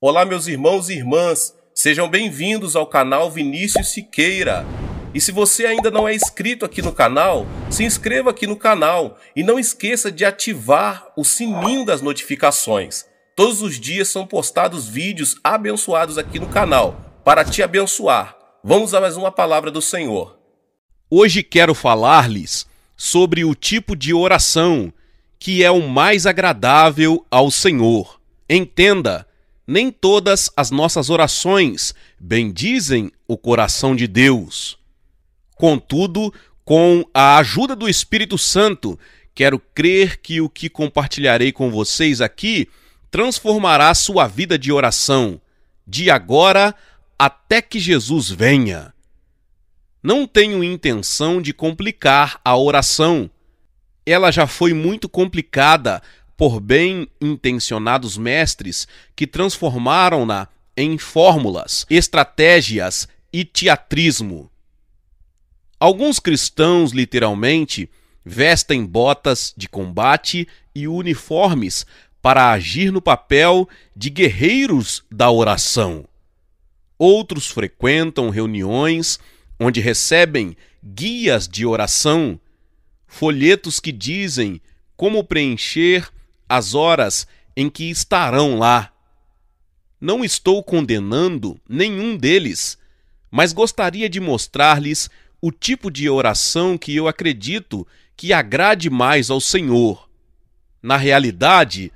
Olá, meus irmãos e irmãs, sejam bem-vindos ao canal Vinícius Siqueira. E se você ainda não é inscrito aqui no canal, se inscreva aqui no canal e não esqueça de ativar o sininho das notificações. Todos os dias são postados vídeos abençoados aqui no canal, para te abençoar. Vamos a mais uma palavra do Senhor. Hoje quero falar-lhes sobre o tipo de oração que é o mais agradável ao Senhor. Entenda, nem todas as nossas orações bendizem o coração de Deus. Contudo, com a ajuda do Espírito Santo, quero crer que o que compartilharei com vocês aqui transformará sua vida de oração, de agora até que Jesus venha. Não tenho intenção de complicar a oração. Ela já foi muito complicada por bem-intencionados mestres que transformaram-na em fórmulas, estratégias e teatrismo. Alguns cristãos, literalmente, vestem botas de combate e uniformes para agir no papel de guerreiros da oração. Outros frequentam reuniões onde recebem guias de oração, folhetos que dizem como preencher as horas em que estarão lá. Não estou condenando nenhum deles, mas gostaria de mostrar-lhes o tipo de oração que eu acredito que agrade mais ao Senhor. Na realidade,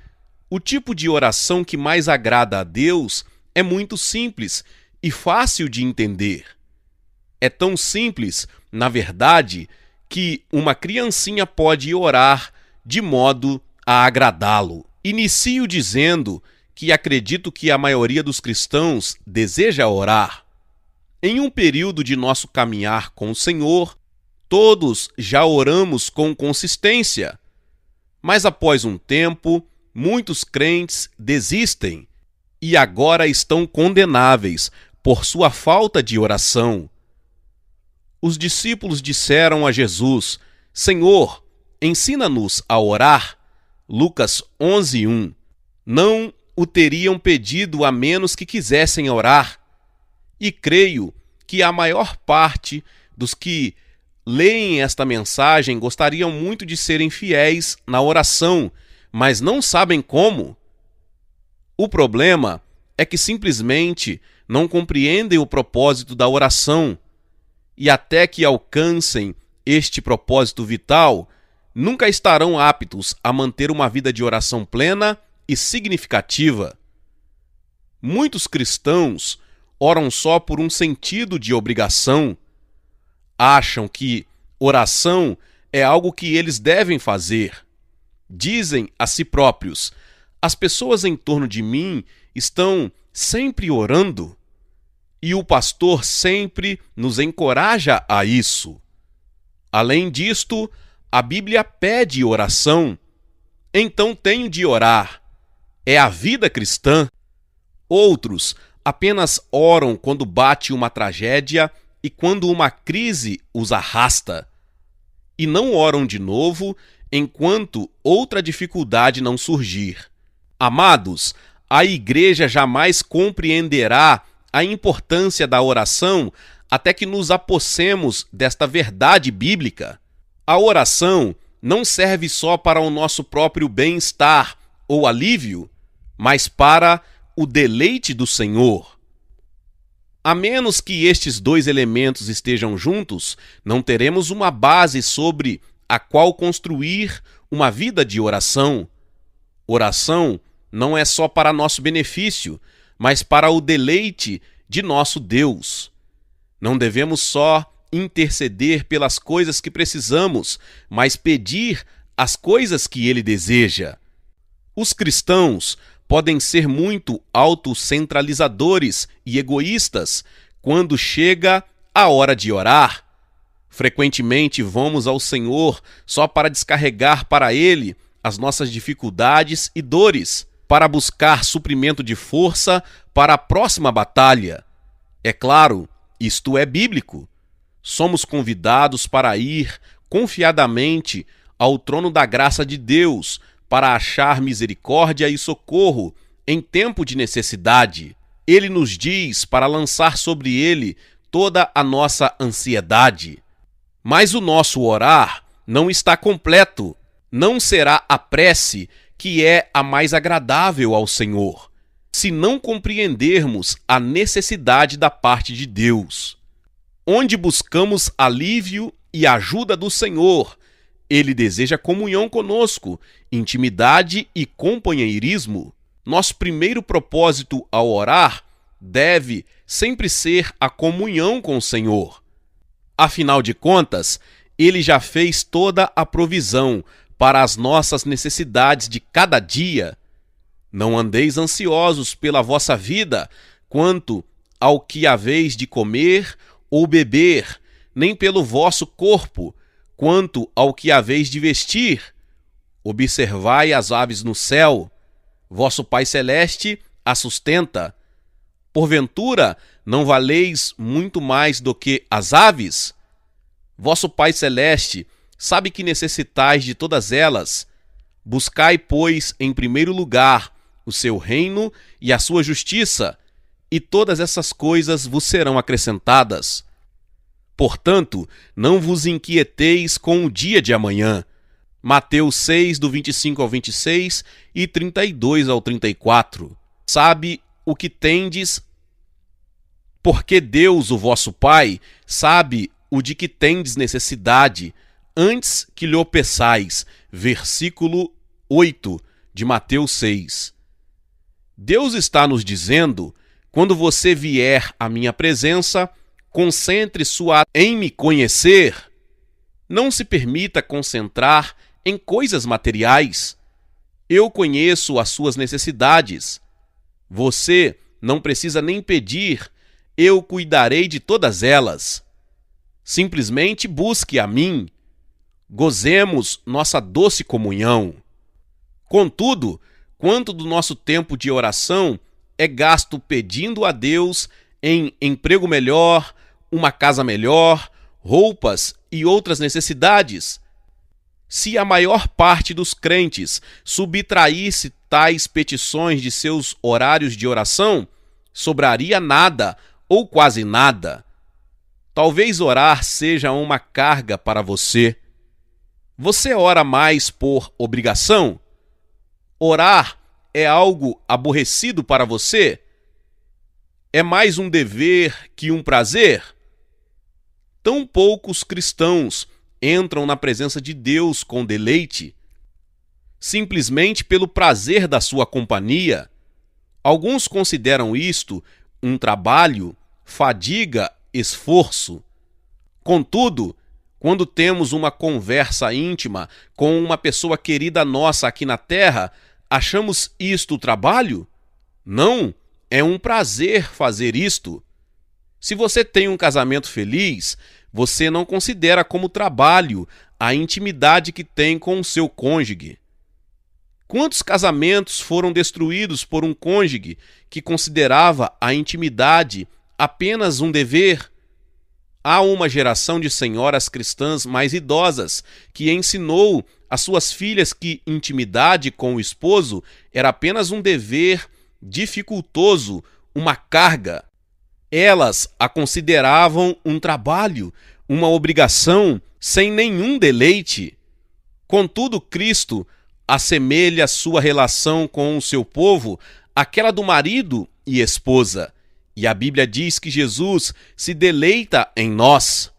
o tipo de oração que mais agrada a Deus é muito simples e fácil de entender. É tão simples, na verdade, que uma criancinha pode orar de modo a agradá-lo. Inicio dizendo que acredito que a maioria dos cristãos deseja orar. Em um período de nosso caminhar com o Senhor, todos já oramos com consistência. Mas após um tempo, muitos crentes desistem e agora estão condenáveis por sua falta de oração. Os discípulos disseram a Jesus: Senhor, ensina-nos a orar. Lucas 11:1. Não o teriam pedido a menos que quisessem orar. E creio que a maior parte dos que leem esta mensagem gostariam muito de serem fiéis na oração, mas não sabem como. O problema é que simplesmente não compreendem o propósito da oração. E até que alcancem este propósito vital, nunca estarão aptos a manter uma vida de oração plena e significativa. Muitos cristãos oram só por um sentido de obrigação. Acham que oração é algo que eles devem fazer. Dizem a si próprios: as pessoas em torno de mim estão sempre orando. E o pastor sempre nos encoraja a isso. Além disto, a Bíblia pede oração. Então tenho de orar. É a vida cristã. Outros apenas oram quando bate uma tragédia e quando uma crise os arrasta. E não oram de novo enquanto outra dificuldade não surgir. Amados, a igreja jamais compreenderá a importância da oração até que nos apossemos desta verdade bíblica. A oração não serve só para o nosso próprio bem-estar ou alívio, mas para o deleite do Senhor. A menos que estes dois elementos estejam juntos, não teremos uma base sobre a qual construir uma vida de oração. Oração não é só para nosso benefício, mas para o deleite de nosso Deus. Não devemos só interceder pelas coisas que precisamos, mas pedir as coisas que Ele deseja. Os cristãos podem ser muito autocentralizadores e egoístas quando chega a hora de orar. Frequentemente vamos ao Senhor só para descarregar para Ele as nossas dificuldades e dores, para buscar suprimento de força para a próxima batalha. É claro, isto é bíblico. Somos convidados para ir confiadamente ao trono da graça de Deus para achar misericórdia e socorro em tempo de necessidade. Ele nos diz para lançar sobre ele toda a nossa ansiedade. Mas o nosso orar não está completo. Não será a prece que é a mais agradável ao Senhor, se não compreendermos a necessidade da parte de Deus. Onde buscamos alívio e ajuda do Senhor, Ele deseja comunhão conosco, intimidade e companheirismo. Nosso primeiro propósito ao orar deve sempre ser a comunhão com o Senhor. Afinal de contas, Ele já fez toda a provisão para as nossas necessidades de cada dia. Não andeis ansiosos pela vossa vida, quanto ao que haveis de comer ou beber, nem pelo vosso corpo, quanto ao que haveis de vestir. Observai as aves no céu, vosso Pai Celeste as sustenta. Porventura, não valeis muito mais do que as aves? Vosso Pai Celeste sabe que necessitais de todas elas. Buscai, pois, em primeiro lugar o seu reino e a sua justiça, e todas essas coisas vos serão acrescentadas. Portanto, não vos inquieteis com o dia de amanhã. Mateus 6, do 25 ao 26 e 32 ao 34. Sabe o que tendes, porque Deus, o vosso Pai, sabe o de que tendes necessidade, antes que lhe o peçais. Versículo 8 de Mateus 6. Deus está nos dizendo: quando você vier à minha presença, concentre sua em me conhecer. Não se permita concentrar em coisas materiais. Eu conheço as suas necessidades. Você não precisa nem pedir, eu cuidarei de todas elas. Simplesmente busque a mim. Gozemos nossa doce comunhão. Contudo, quanto do nosso tempo de oração é gasto pedindo a Deus em emprego melhor, uma casa melhor, roupas e outras necessidades. Se a maior parte dos crentes subtraísse tais petições de seus horários de oração, sobraria nada ou quase nada. Talvez orar seja uma carga para você. Você ora mais por obrigação? Orar é algo aborrecido para você? É mais um dever que um prazer? Tão poucos cristãos entram na presença de Deus com deleite, simplesmente pelo prazer da sua companhia. Alguns consideram isto um trabalho, fadiga, esforço. Contudo, quando temos uma conversa íntima com uma pessoa querida nossa aqui na terra, achamos isto trabalho? Não, é um prazer fazer isto. Se você tem um casamento feliz, você não considera como trabalho a intimidade que tem com o seu cônjuge. Quantos casamentos foram destruídos por um cônjuge que considerava a intimidade apenas um dever? Há uma geração de senhoras cristãs mais idosas que ensinou às suas filhas que intimidade com o esposo era apenas um dever dificultoso, uma carga. Elas a consideravam um trabalho, uma obrigação, sem nenhum deleite. Contudo, Cristo assemelha sua relação com o seu povo àquela do marido e esposa. E a Bíblia diz que Jesus se deleita em nós.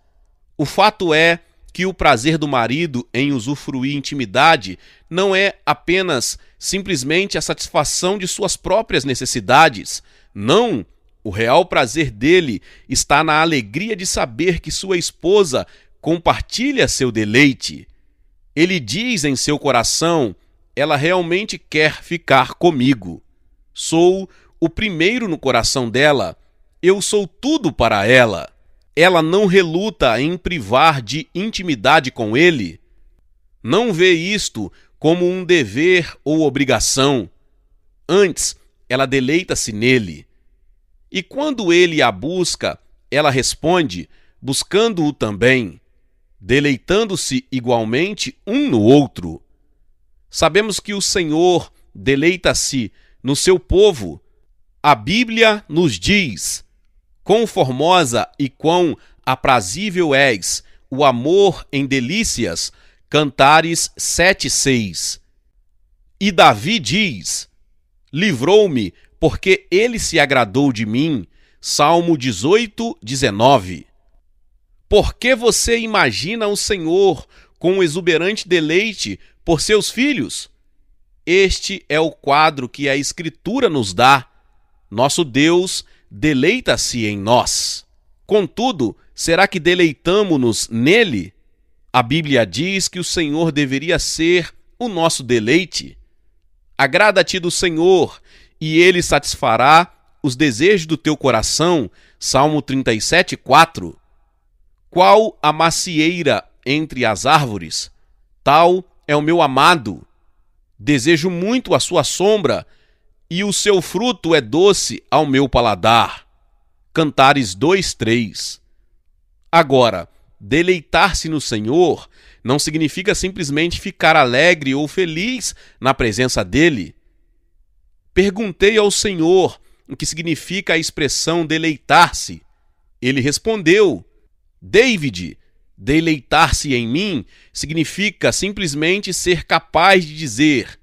O fato é que o prazer do marido em usufruir intimidade não é apenas simplesmente a satisfação de suas próprias necessidades. Não, o real prazer dele está na alegria de saber que sua esposa compartilha seu deleite. Ele diz em seu coração: ela realmente quer ficar comigo. Sou o primeiro no coração dela. Eu sou tudo para ela. Ela não reluta em privar de intimidade com ele. Não vê isto como um dever ou obrigação. Antes, ela deleita-se nele. E quando ele a busca, ela responde, buscando-o também, deleitando-se igualmente um no outro. Sabemos que o Senhor deleita-se no seu povo. A Bíblia nos diz: quão formosa e quão aprazível és, o amor em delícias, Cantares 7:6. E Davi diz: livrou-me, porque ele se agradou de mim, Salmo 18:19. Por que você imagina o Senhor com um exuberante deleite por seus filhos? Este é o quadro que a Escritura nos dá. Nosso Deus deleita-se em nós. Contudo, será que deleitamo-nos nele? A Bíblia diz que o Senhor deveria ser o nosso deleite. Agrada-te do Senhor, e ele satisfará os desejos do teu coração. Salmo 37:4. Qual a macieira entre as árvores? Tal é o meu amado. Desejo muito a sua sombra, e o seu fruto é doce ao meu paladar. Cantares 2:3. Agora, deleitar-se no Senhor não significa simplesmente ficar alegre ou feliz na presença dele. Perguntei ao Senhor o que significa a expressão deleitar-se. Ele respondeu: David, deleitar-se em mim significa simplesmente ser capaz de dizer: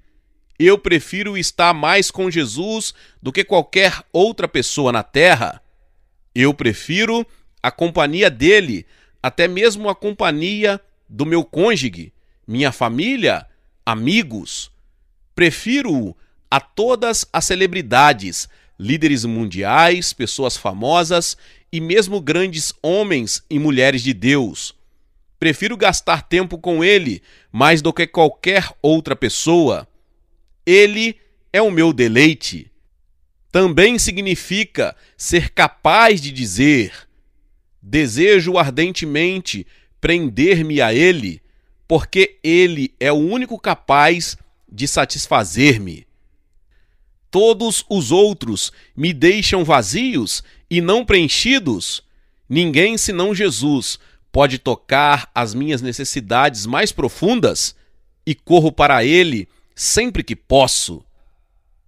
eu prefiro estar mais com Jesus do que qualquer outra pessoa na terra. Eu prefiro a companhia dele, até mesmo a companhia do meu cônjuge, minha família, amigos. Prefiro-o a todas as celebridades, líderes mundiais, pessoas famosas e mesmo grandes homens e mulheres de Deus. Prefiro gastar tempo com ele mais do que qualquer outra pessoa. Ele é o meu deleite. Também significa ser capaz de dizer: desejo ardentemente prender-me a ele, porque ele é o único capaz de satisfazer-me. Todos os outros me deixam vazios e não preenchidos. Ninguém senão Jesus pode tocar as minhas necessidades mais profundas, e corro para ele sempre que posso.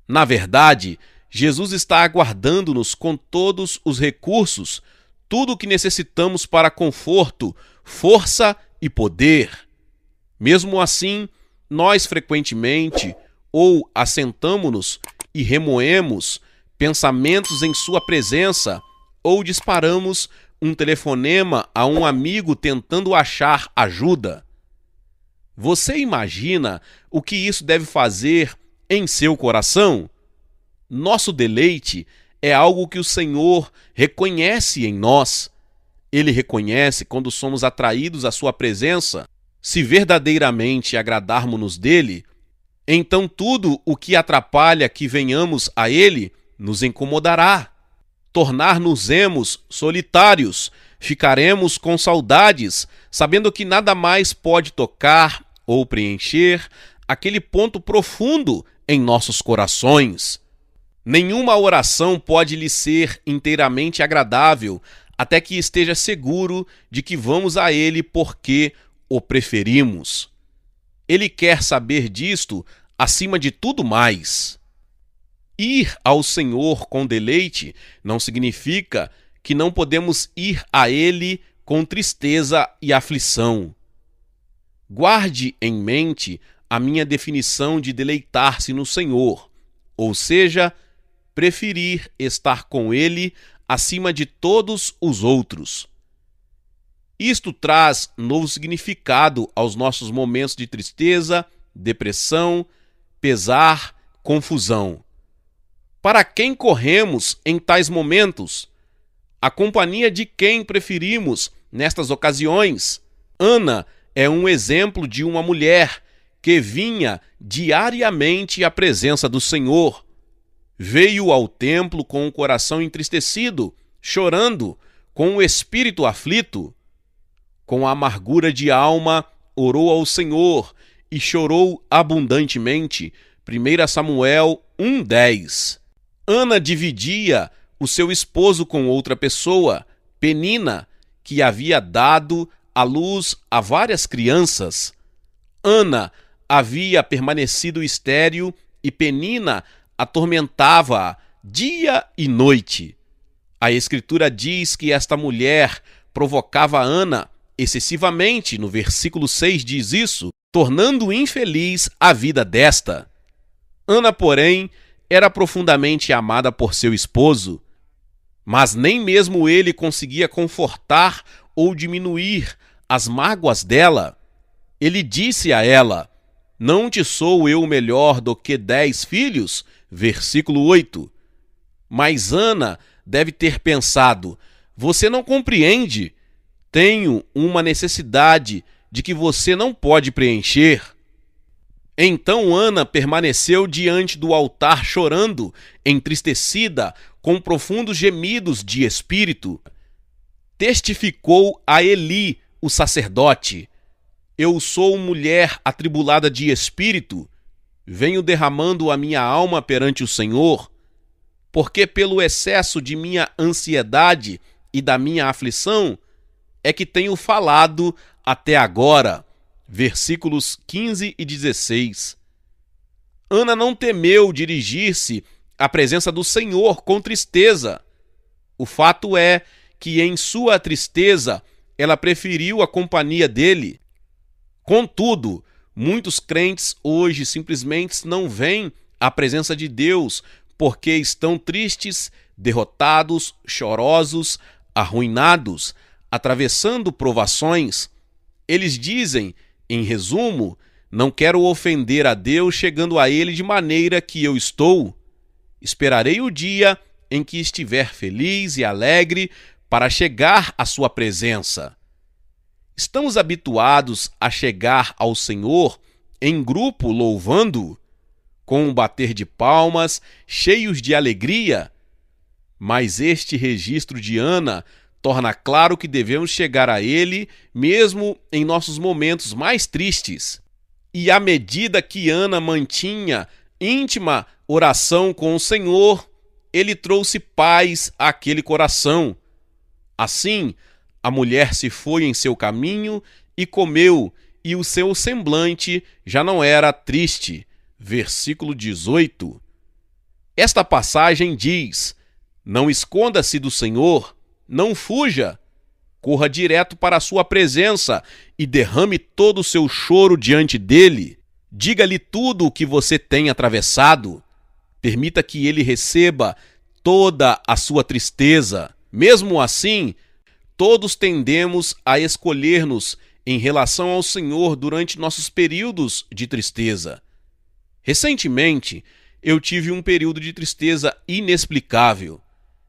Na verdade, Jesus está aguardando-nos com todos os recursos, tudo o que necessitamos para conforto, força e poder. Mesmo assim, nós frequentemente ou assentamo-nos e remoemos pensamentos em sua presença, ou disparamos um telefonema a um amigo tentando achar ajuda. Você imagina o que isso deve fazer em seu coração? Nosso deleite é algo que o Senhor reconhece em nós. Ele reconhece quando somos atraídos à sua presença. Se verdadeiramente agradarmos-nos dele, então tudo o que atrapalha que venhamos a ele nos incomodará. Tornar-nos-emos solitários, ficaremos com saudades, sabendo que nada mais pode tocar ou preencher aquele ponto profundo em nossos corações. Nenhuma oração pode lhe ser inteiramente agradável até que esteja seguro de que vamos a ele porque o preferimos. Ele quer saber disto acima de tudo mais. Ir ao Senhor com deleite não significa que não podemos ir a ele com tristeza e aflição. Guarde em mente a minha definição de deleitar-se no Senhor, ou seja, preferir estar com ele acima de todos os outros. Isto traz novo significado aos nossos momentos de tristeza, depressão, pesar, confusão. Para quem corremos em tais momentos? A companhia de quem preferimos nestas ocasiões? Ana é um exemplo de uma mulher que vinha diariamente à presença do Senhor. Veio ao templo com o coração entristecido, chorando, com o espírito aflito. Com amargura de alma, orou ao Senhor e chorou abundantemente. 1 Samuel 1:10. Ana dividia o seu esposo com outra pessoa, Penina, que havia dado à luz a várias crianças. Ana havia permanecido estéril e Penina atormentava-a dia e noite. A Escritura diz que esta mulher provocava Ana excessivamente, no versículo 6 diz isso, tornando infeliz a vida desta. Ana, porém, era profundamente amada por seu esposo, mas nem mesmo ele conseguia confortar ou diminuir as mágoas dela. Ele disse a ela: não te sou eu melhor do que 10 filhos? Versículo 8. Mas Ana deve ter pensado: você não compreende. Tenho uma necessidade de que você não pode preencher. Então Ana permaneceu diante do altar chorando, entristecida, com profundos gemidos de espírito. Testificou a Eli, o sacerdote: eu sou mulher atribulada de espírito, venho derramando a minha alma perante o Senhor, porque pelo excesso de minha ansiedade e da minha aflição é que tenho falado até agora. Versículos 15 e 16. Ana não temeu dirigir-se à presença do Senhor com tristeza. O fato é que em sua tristeza ela preferiu a companhia dele. Contudo, muitos crentes hoje simplesmente não vêm à presença de Deus porque estão tristes, derrotados, chorosos, arruinados, atravessando provações. Eles dizem, em resumo: não quero ofender a Deus chegando a Ele de maneira que eu estou. Esperarei o dia em que estiver feliz e alegre para chegar à sua presença. Estamos habituados a chegar ao Senhor em grupo louvando, com um bater de palmas, cheios de alegria. Mas este registro de Ana torna claro que devemos chegar a Ele mesmo em nossos momentos mais tristes. E à medida que Ana mantinha íntima oração com o Senhor, Ele trouxe paz àquele coração. Assim, a mulher se foi em seu caminho e comeu, e o seu semblante já não era triste. Versículo 18. Esta passagem diz: não esconda-se do Senhor, não fuja, corra direto para a sua presença e derrame todo o seu choro diante dele. Diga-lhe tudo o que você tem atravessado. Permita que ele receba toda a sua tristeza. Mesmo assim, todos tendemos a escolher-nos em relação ao Senhor durante nossos períodos de tristeza. Recentemente, eu tive um período de tristeza inexplicável.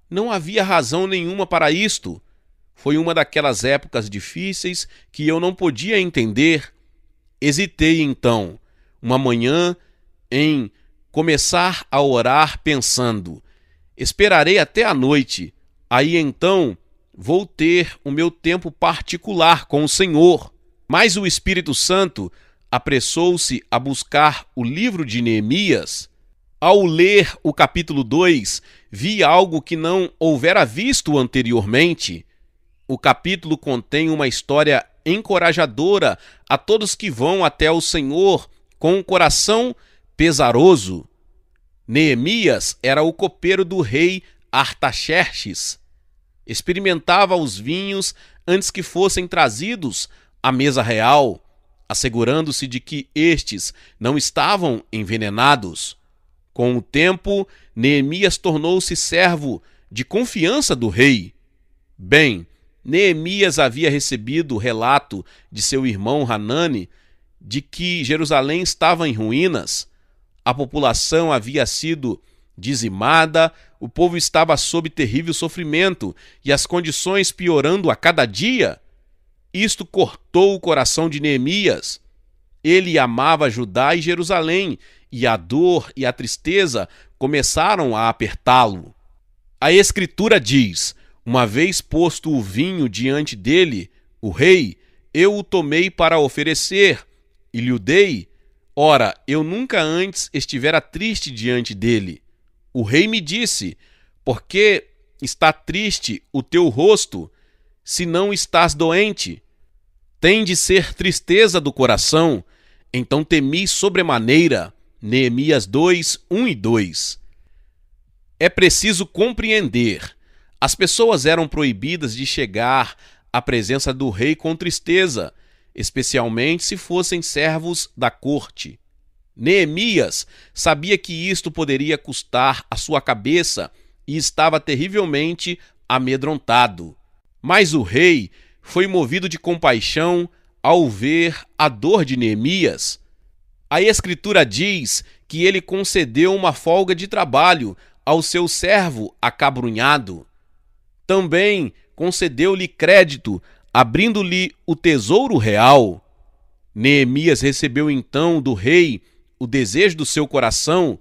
Não havia razão nenhuma para isto. Foi uma daquelas épocas difíceis que eu não podia entender. Hesitei então, uma manhã, em começar a orar pensando: esperarei até a noite, aí então vou ter o meu tempo particular com o Senhor. Mas o Espírito Santo apressou-se a buscar o livro de Neemias. Ao ler o capítulo 2, vi algo que não houvera visto anteriormente. O capítulo contém uma história encorajadora a todos que vão até o Senhor com um coração pesaroso. Neemias era o copeiro do rei Artaxerxes. Experimentava os vinhos antes que fossem trazidos à mesa real, assegurando-se de que estes não estavam envenenados. Com o tempo, Neemias tornou-se servo de confiança do rei. Bem, Neemias havia recebido o relato de seu irmão Hanani de que Jerusalém estava em ruínas. A população havia sido dizimada, o povo estava sob terrível sofrimento e as condições piorando a cada dia. Isto cortou o coração de Neemias. Ele amava Judá e Jerusalém, e a dor e a tristeza começaram a apertá-lo. A Escritura diz: uma vez posto o vinho diante dele, o rei, eu o tomei para oferecer, e lhe o dei. Ora, eu nunca antes estivera triste diante dele. O rei me disse: por que está triste o teu rosto, se não estás doente? Tem de ser tristeza do coração. Então temi sobremaneira. Neemias 2, 1 e 2. É preciso compreender. As pessoas eram proibidas de chegar à presença do rei com tristeza, especialmente se fossem servos da corte. Neemias sabia que isto poderia custar a sua cabeça e estava terrivelmente amedrontado. Mas o rei foi movido de compaixão ao ver a dor de Neemias. A Escritura diz que ele concedeu uma folga de trabalho ao seu servo acabrunhado. Também concedeu-lhe crédito, abrindo-lhe o tesouro real. Neemias recebeu então do rei o desejo do seu coração,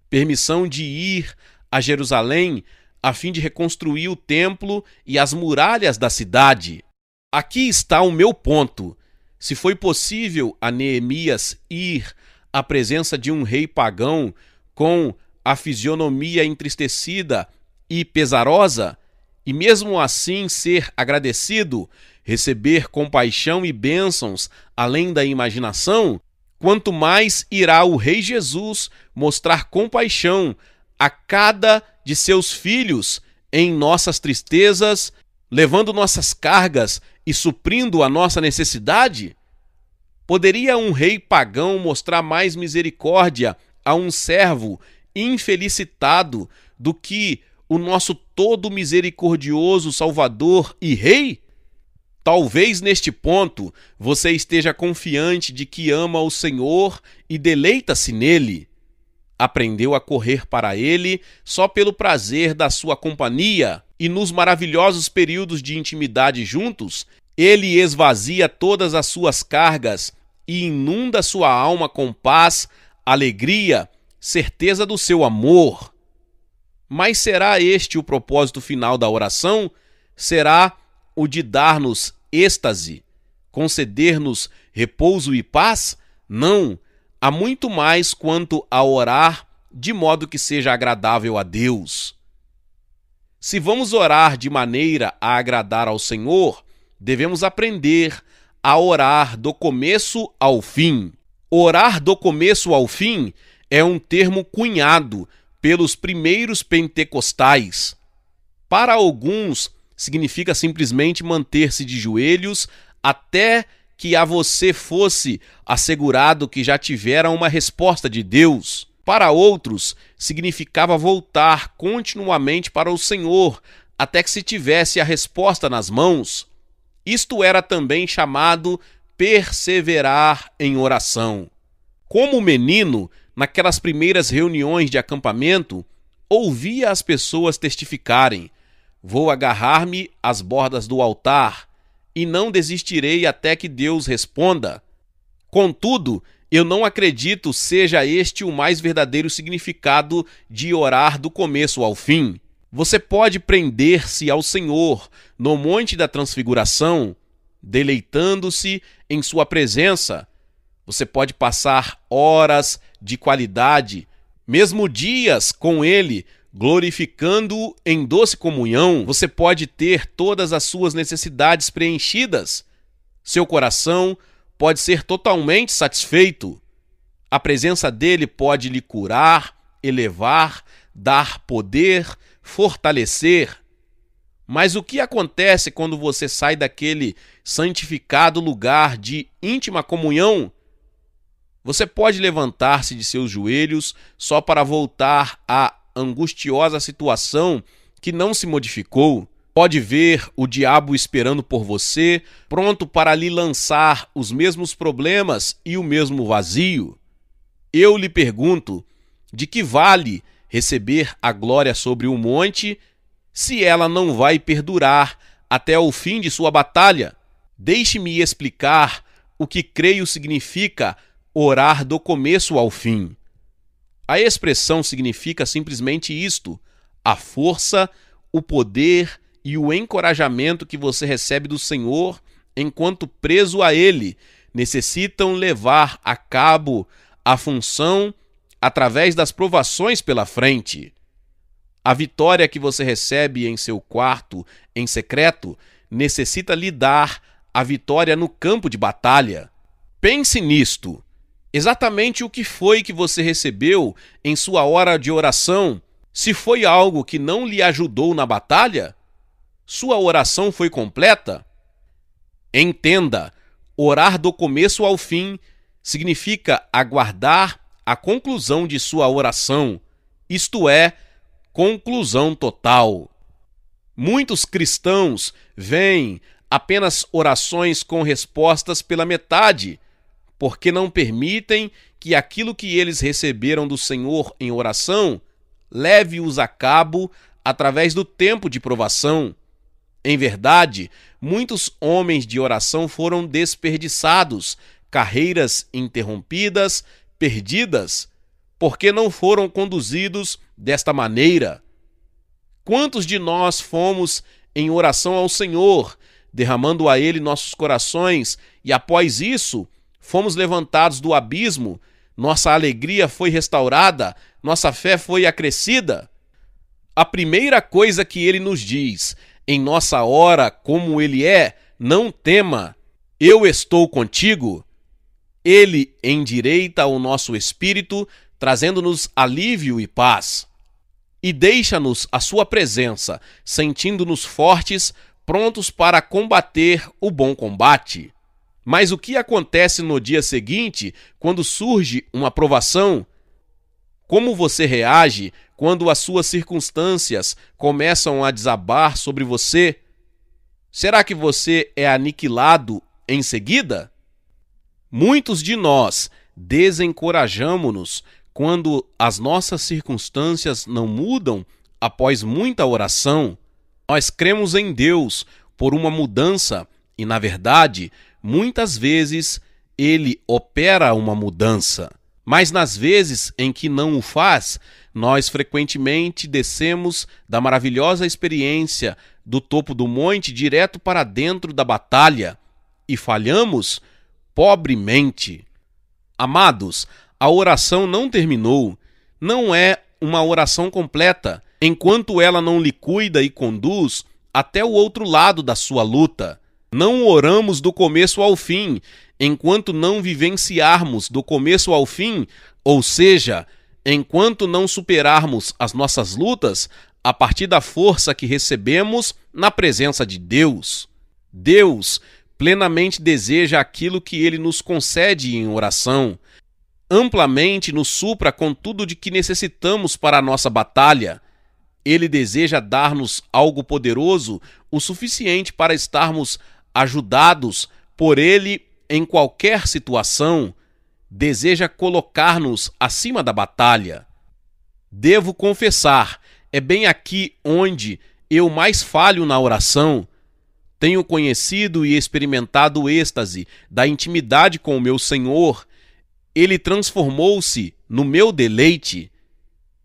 permissão de ir a Jerusalém a fim de reconstruir o templo e as muralhas da cidade. Aqui está o meu ponto. Se foi possível a Neemias ir à presença de um rei pagão com a fisionomia entristecida e pesarosa, e mesmo assim ser agradecido, receber compaixão e bênçãos além da imaginação, quanto mais irá o Rei Jesus mostrar compaixão a cada de seus filhos em nossas tristezas, levando nossas cargas e suprindo a nossa necessidade? Poderia um rei pagão mostrar mais misericórdia a um servo infelicitado do que o nosso todo misericordioso Salvador e Rei? Talvez neste ponto você esteja confiante de que ama o Senhor e deleita-se nele. Aprendeu a correr para ele só pelo prazer da sua companhia, e nos maravilhosos períodos de intimidade juntos, ele esvazia todas as suas cargas e inunda sua alma com paz, alegria, certeza do seu amor. Mas será este o propósito final da oração? Será o de dar-nos êxtase, conceder-nos repouso e paz? Não, há muito mais quanto a orar de modo que seja agradável a Deus. Se vamos orar de maneira a agradar ao Senhor, devemos aprender a orar do começo ao fim. Orar do começo ao fim é um termo cunhado pelos primeiros pentecostais. Para alguns, significa simplesmente manter-se de joelhos até que a você fosse assegurado que já tivera uma resposta de Deus. Para outros, significava voltar continuamente para o Senhor até que se tivesse a resposta nas mãos. Isto era também chamado perseverar em oração. Como menino, naquelas primeiras reuniões de acampamento, ouvia as pessoas testificarem: vou agarrar-me às bordas do altar e não desistirei até que Deus responda. Contudo, eu não acredito seja este o mais verdadeiro significado de orar do começo ao fim. Você pode prender-se ao Senhor no Monte da Transfiguração, deleitando-se em sua presença. Você pode passar horas de qualidade, mesmo dias com Ele, glorificando-o em doce comunhão. Você pode ter todas as suas necessidades preenchidas. Seu coração pode ser totalmente satisfeito. A presença dele pode lhe curar, elevar, dar poder, fortalecer. Mas o que acontece quando você sai daquele santificado lugar de íntima comunhão? Você pode levantar-se de seus joelhos só para voltar à angustiosa situação que não se modificou. Pode ver o diabo esperando por você, pronto para lhe lançar os mesmos problemas e o mesmo vazio. Eu lhe pergunto, de que vale receber a glória sobre o monte se ela não vai perdurar até o fim de sua batalha? Deixe-me explicar o que creio significa orar do começo ao fim. A expressão significa simplesmente isto: a força, o poder e o encorajamento que você recebe do Senhor enquanto preso a Ele necessitam levar a cabo a função através das provações pela frente. A vitória que você recebe em seu quarto, em secreto, necessita lhe dar a vitória no campo de batalha. Pense nisto. Exatamente o que foi que você recebeu em sua hora de oração Se foi algo que não lhe ajudou na batalha, sua oração foi completa? Entenda, orar do começo ao fim significa aguardar a conclusão de sua oração, isto é, conclusão total. Muitos cristãos veem apenas orações com respostas pela metade, porque não permitem que aquilo que eles receberam do Senhor em oração leve-os a cabo através do tempo de provação. Em verdade, muitos homens de oração foram desperdiçados, carreiras interrompidas, perdidas, porque não foram conduzidos desta maneira. Quantos de nós fomos em oração ao Senhor, derramando a Ele nossos corações, e após isso, fomos levantados do abismo, nossa alegria foi restaurada, nossa fé foi acrescida? A primeira coisa que Ele nos diz, em nossa hora como Ele é, não tema, eu estou contigo. Ele endireita o nosso espírito, trazendo-nos alívio e paz. E deixa-nos a sua presença, sentindo-nos fortes, prontos para combater o bom combate. Mas o que acontece no dia seguinte, quando surge uma provação? Como você reage quando as suas circunstâncias começam a desabar sobre você? Será que você é aniquilado em seguida? Muitos de nós desencorajamo-nos quando as nossas circunstâncias não mudam após muita oração. Nós cremos em Deus por uma mudança e, na verdade, muitas vezes Ele opera uma mudança. Mas nas vezes em que não o faz, nós frequentemente descemos da maravilhosa experiência do topo do monte direto para dentro da batalha e falhamos pobremente. Amados, a oração não terminou, não é uma oração completa, enquanto ela não lhe cuida e conduz até o outro lado da sua luta. Não oramos do começo ao fim, enquanto não vivenciarmos do começo ao fim, ou seja, enquanto não superarmos as nossas lutas a partir da força que recebemos na presença de Deus. Deus plenamente deseja aquilo que Ele nos concede em oração. Amplamente nos supra com tudo de que necessitamos para a nossa batalha. Ele deseja dar-nos algo poderoso o suficiente para estarmos ajudados por Ele em qualquer situação. Deseja colocar-nos acima da batalha. Devo confessar, é bem aqui onde eu mais falho na oração. Tenho conhecido e experimentado o êxtase da intimidade com o meu Senhor. Ele transformou-se no meu deleite.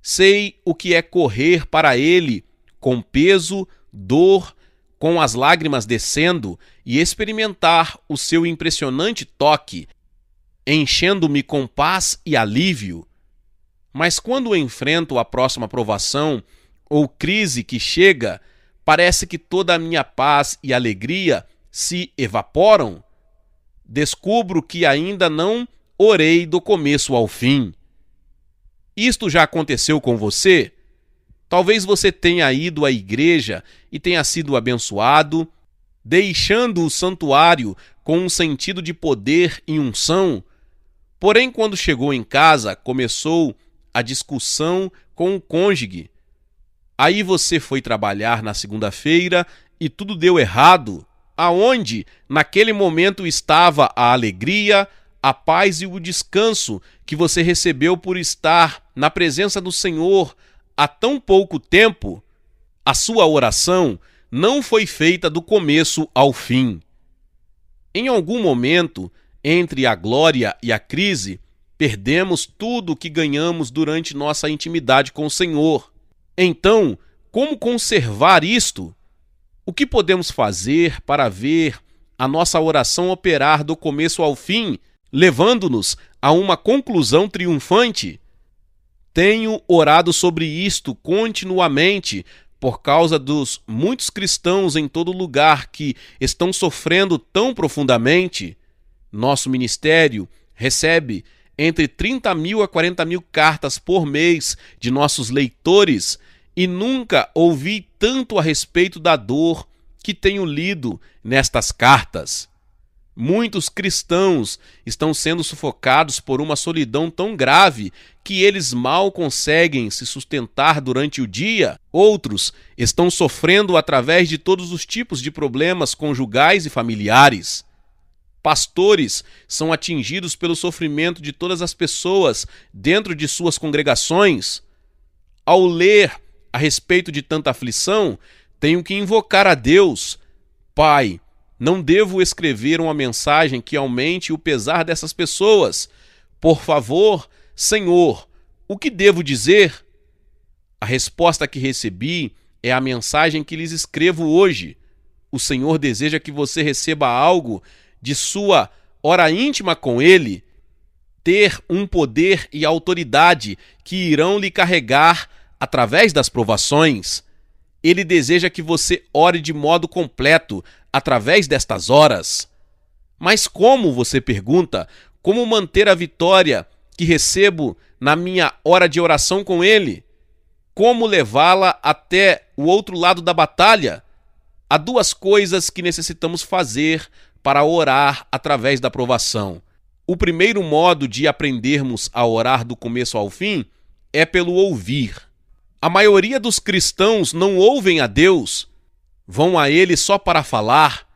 Sei o que é correr para Ele com peso, dor, com as lágrimas descendo e experimentar o seu impressionante toque, enchendo-me com paz e alívio. Mas quando enfrento a próxima provação ou crise que chega, parece que toda a minha paz e alegria se evaporam. Descubro que ainda não orei do começo ao fim. Isto já aconteceu com você? Talvez você tenha ido à igreja e tenha sido abençoado, deixando o santuário com um sentido de poder e unção. Porém, quando chegou em casa, começou a discussão com o cônjuge. Aí você foi trabalhar na segunda-feira e tudo deu errado. Aonde, naquele momento, estava a alegria, a paz e o descanso que você recebeu por estar na presença do Senhor há tão pouco tempo? A sua oração não foi feita do começo ao fim. Em algum momento, entre a glória e a crise, perdemos tudo o que ganhamos durante nossa intimidade com o Senhor. Então, como conservar isto? O que podemos fazer para ver a nossa oração operar do começo ao fim, levando-nos a uma conclusão triunfante? Tenho orado sobre isto continuamente por causa dos muitos cristãos em todo lugar que estão sofrendo tão profundamente. Nosso ministério recebe entre 30.000 a 40.000 cartas por mês de nossos leitores e nunca ouvi tanto a respeito da dor que tenho lido nestas cartas. Muitos cristãos estão sendo sufocados por uma solidão tão grave que eles mal conseguem se sustentar durante o dia. Outros estão sofrendo através de todos os tipos de problemas conjugais e familiares. Pastores são atingidos pelo sofrimento de todas as pessoas dentro de suas congregações. Ao ler a respeito de tanta aflição, tenho que invocar a Deus. Pai, não devo escrever uma mensagem que aumente o pesar dessas pessoas. Por favor, Senhor, o que devo dizer? A resposta que recebi é a mensagem que lhes escrevo hoje. O Senhor deseja que você receba algo de sua hora íntima com Ele, ter um poder e autoridade que irão lhe carregar através das provações. Ele deseja que você ore de modo completo através destas horas. Mas como, você pergunta, como manter a vitória que recebo na minha hora de oração com Ele? Como levá-la até o outro lado da batalha? Há duas coisas que necessitamos fazer para orar através da provação. O primeiro modo de aprendermos a orar do começo ao fim é pelo ouvir. A maioria dos cristãos não ouvem a Deus, vão a Ele só para falar.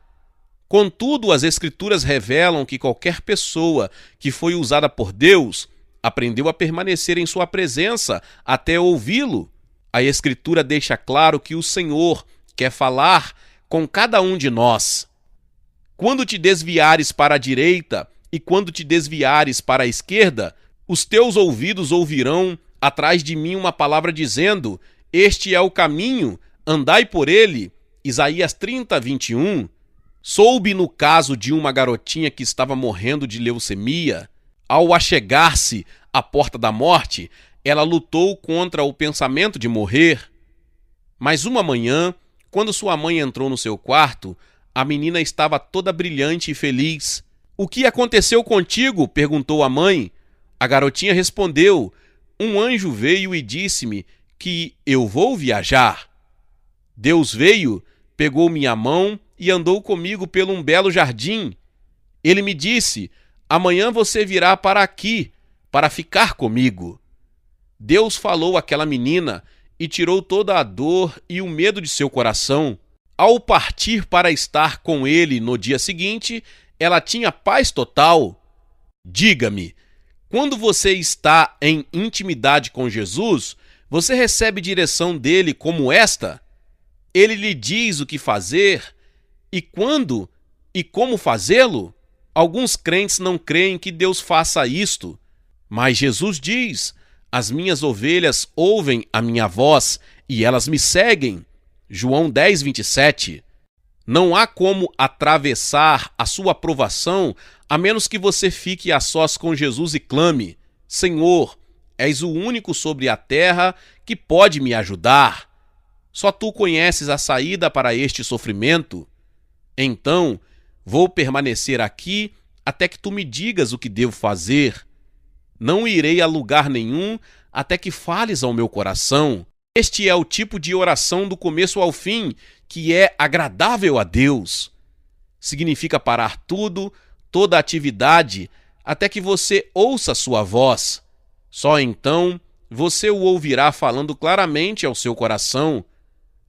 Contudo, as Escrituras revelam que qualquer pessoa que foi usada por Deus aprendeu a permanecer em sua presença até ouvi-lo. A Escritura deixa claro que o Senhor quer falar com cada um de nós. Quando te desviares para a direita e quando te desviares para a esquerda, os teus ouvidos ouvirão atrás de mim uma palavra dizendo: este é o caminho, andai por ele. Isaías 30, 21. Soube no caso de uma garotinha que estava morrendo de leucemia. Ao achegar-se à porta da morte, ela lutou contra o pensamento de morrer. Mas uma manhã, quando sua mãe entrou no seu quarto, a menina estava toda brilhante e feliz. O que aconteceu contigo? Perguntou a mãe. A garotinha respondeu: um anjo veio e disse-me que eu vou viajar. Deus veio, pegou minha mão e andou comigo pelo um belo jardim. Ele me disse: amanhã você virá para aqui, para ficar comigo. Deus falou àquela menina e tirou toda a dor e o medo de seu coração. Ao partir para estar com ele no dia seguinte, ela tinha paz total. Diga-me, quando você está em intimidade com Jesus, você recebe direção dele como esta? Ele lhe diz o que fazer e quando e como fazê-lo? Alguns crentes não creem que Deus faça isto, mas Jesus diz: as minhas ovelhas ouvem a minha voz e elas me seguem. João 10, 27. Não há como atravessar a sua aprovação a menos que você fique a sós com Jesus e clame: Senhor, és o único sobre a terra que pode me ajudar. Só tu conheces a saída para este sofrimento. Então, vou permanecer aqui até que tu me digas o que devo fazer. Não irei a lugar nenhum até que fales ao meu coração. Este é o tipo de oração do começo ao fim que é agradável a Deus. Significa parar tudo, toda atividade, até que você ouça sua voz. Só então você o ouvirá falando claramente ao seu coração.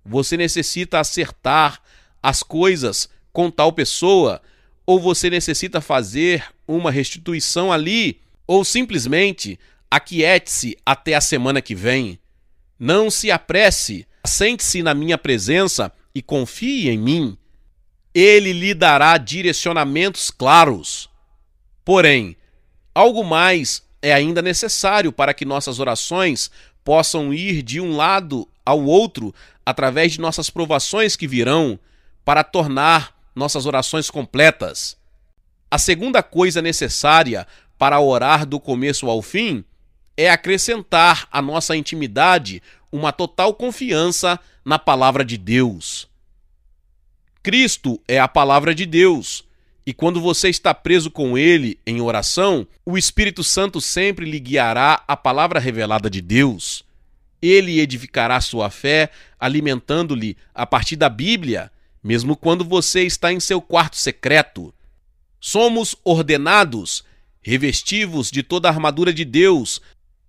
Você necessita acertar as coisas com tal pessoa, ou você necessita fazer uma restituição ali, ou simplesmente aquiete-se até a semana que vem. Não se apresse, sente-se na minha presença e confie em mim. Ele lhe dará direcionamentos claros. Porém, algo mais é ainda necessário para que nossas orações possam ir de um lado ao outro através de nossas provações que virão, para tornar nossas orações completas. A segunda coisa necessária para orar do começo ao fim é acrescentar à nossa intimidade uma total confiança na palavra de Deus. Cristo é a palavra de Deus, E quando você está preso com ele em oração, o Espírito Santo sempre lhe guiará a palavra revelada de Deus. Ele edificará sua fé, alimentando-lhe a partir da Bíblia, mesmo quando você está em seu quarto secreto. Somos ordenados, revestivos de toda a armadura de Deus,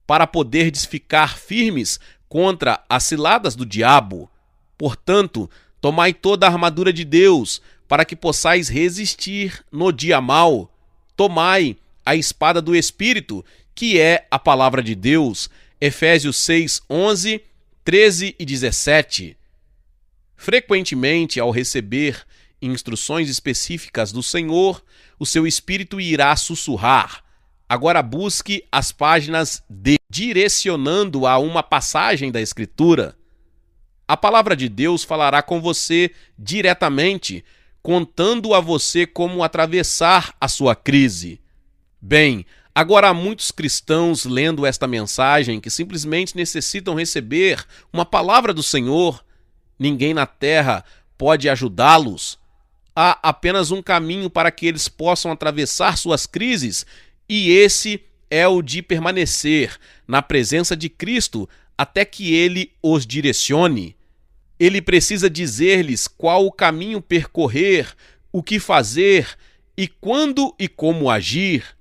para poderdes ficar firmes contra as ciladas do diabo. Portanto, tomai toda a armadura de Deus, para que possais resistir no dia mau. Tomai a espada do Espírito, que é a palavra de Deus. Efésios 6, 11, 13 e 17. Frequentemente, ao receber instruções específicas do Senhor, o seu espírito irá sussurrar. Agora busque as páginas direcionando a uma passagem da Escritura. A palavra de Deus falará com você diretamente, contando a você como atravessar a sua crise. Bem, agora há muitos cristãos lendo esta mensagem que simplesmente necessitam receber uma palavra do Senhor. Ninguém na terra pode ajudá-los. Há apenas um caminho para que eles possam atravessar suas crises, e esse é o de permanecer na presença de Cristo até que Ele os direcione. Ele precisa dizer-lhes qual o caminho percorrer, o que fazer e quando e como agir.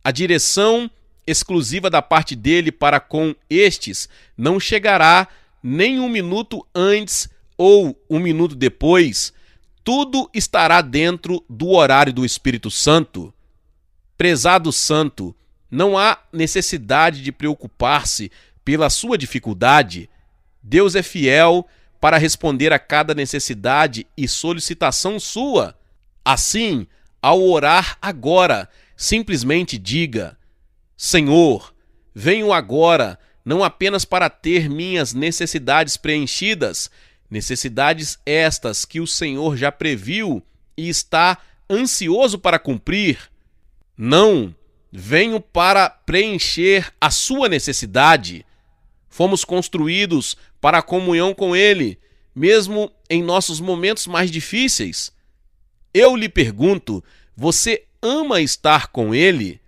A direção exclusiva da parte dele para com estes não chegará nem um minuto antes ou um minuto depois. Tudo estará dentro do horário do Espírito Santo. Prezado santo, não há necessidade de preocupar-se pela sua dificuldade. Deus é fiel para responder a cada necessidade e solicitação sua. Assim, ao orar agora, simplesmente diga: Senhor, venho agora, não apenas para ter minhas necessidades preenchidas, necessidades estas que o Senhor já previu e está ansioso para cumprir. Não, venho para preencher a sua necessidade. Fomos construídos para a comunhão com Ele, mesmo em nossos momentos mais difíceis. Eu lhe pergunto, você ama estar com Ele?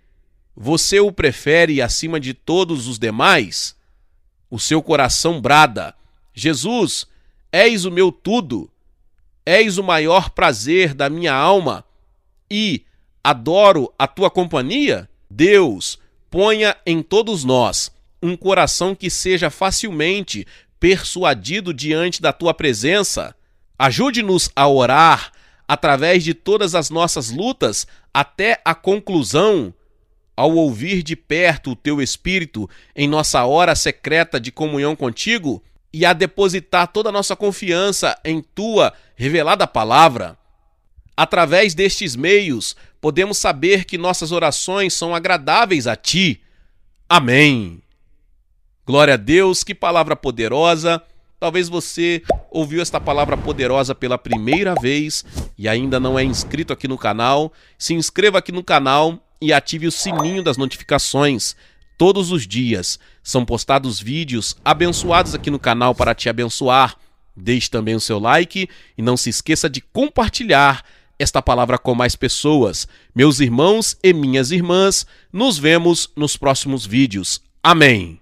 Você o prefere acima de todos os demais? O seu coração brada: Jesus, és o meu tudo, és o maior prazer da minha alma e adoro a tua companhia? Deus, ponha em todos nós um coração que seja facilmente persuadido diante da tua presença. Ajude-nos a orar através de todas as nossas lutas até a conclusão. Ao ouvir de perto o teu Espírito em nossa hora secreta de comunhão contigo e a depositar toda a nossa confiança em tua revelada palavra. Através destes meios, podemos saber que nossas orações são agradáveis a ti. Amém. Glória a Deus, que palavra poderosa. Talvez você ouviu esta palavra poderosa pela primeira vez e ainda não é inscrito aqui no canal. Se inscreva aqui no canal e ative o sininho das notificações. Todos os dias são postados vídeos abençoados aqui no canal para te abençoar. Deixe também o seu like e não se esqueça de compartilhar esta palavra com mais pessoas. Meus irmãos e minhas irmãs, nos vemos nos próximos vídeos. Amém.